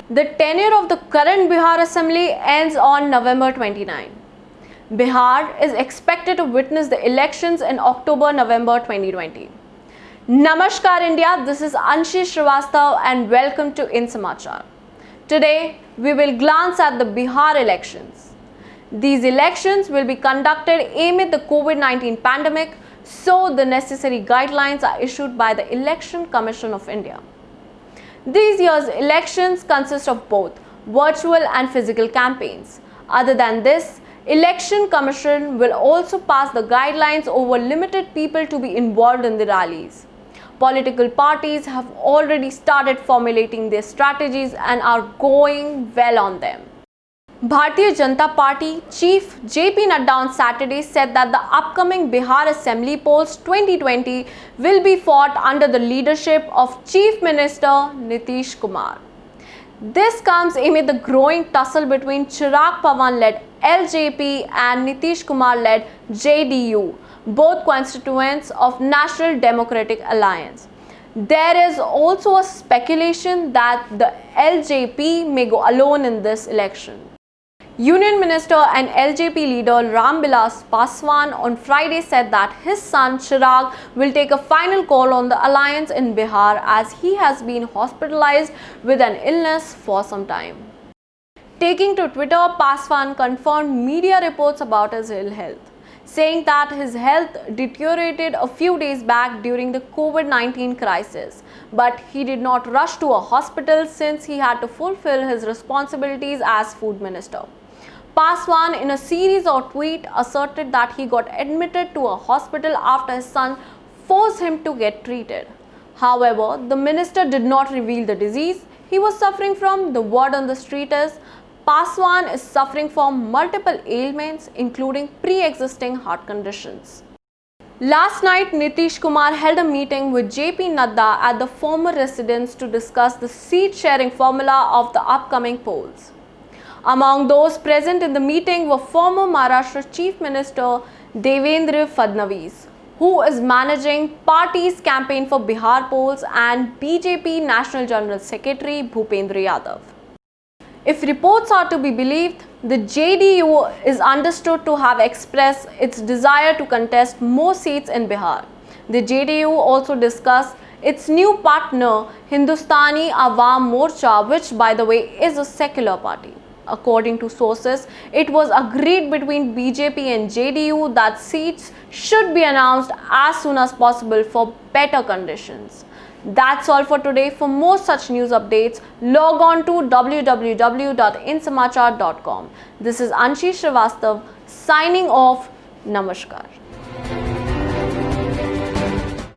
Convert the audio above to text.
The tenure of the current Bihar Assembly ends on November 29. Bihar is expected to witness the elections in October-November 2020. Namaskar India, this is Anshi Srivastav and welcome to In Samachar. Today, we will glance at the Bihar elections. These elections will be conducted amid the COVID-19 pandemic, so the necessary guidelines are issued by the Election Commission of India. These year's elections consist of both virtual and physical campaigns. Other than this, Election Commission will also pass the guidelines over limited people to be involved in the rallies. Political parties have already started formulating their strategies and are going well on them. Bharatiya Janata Party Chief JP Nadda on Saturday said that the upcoming Bihar Assembly polls 2020 will be fought under the leadership of Chief Minister Nitish Kumar. This comes amid the growing tussle between Chirag Pawan-led LJP and Nitish Kumar-led JDU, both constituents of National Democratic Alliance. There is also a speculation that the LJP may go alone in this election. Union Minister and LJP leader Ram Vilas Paswan on Friday said that his son Chirag will take a final call on the alliance in Bihar as he has been hospitalized with an illness for some time. Taking to Twitter, Paswan confirmed media reports about his ill health, saying that his health deteriorated a few days back during the COVID-19 crisis, but he did not rush to a hospital since he had to fulfill his responsibilities as food minister. Paswan, in a series of tweets, asserted that he got admitted to a hospital after his son forced him to get treated. However, the minister did not reveal the disease he was suffering from. The word on the street is Paswan is suffering from multiple ailments, including pre-existing heart conditions. Last night, Nitish Kumar held a meeting with JP Nadda at the former residence to discuss the seat-sharing formula of the upcoming polls. Among those present in the meeting were former Maharashtra Chief Minister Devendra Fadnavis, who is managing party's campaign for Bihar polls, and BJP National General Secretary Bhupendra Yadav. If reports are to be believed, the JDU is understood to have expressed its desire to contest more seats in Bihar. The JDU also discussed its new partner, Hindustani Awam Morcha, which by the way is a secular party. According to sources, it was agreed between BJP and JDU that seats should be announced as soon as possible for better conditions. That's all for today. For more such news updates, log on to www.insamachar.com. This is Anshi Srivastav signing off. Namaskar.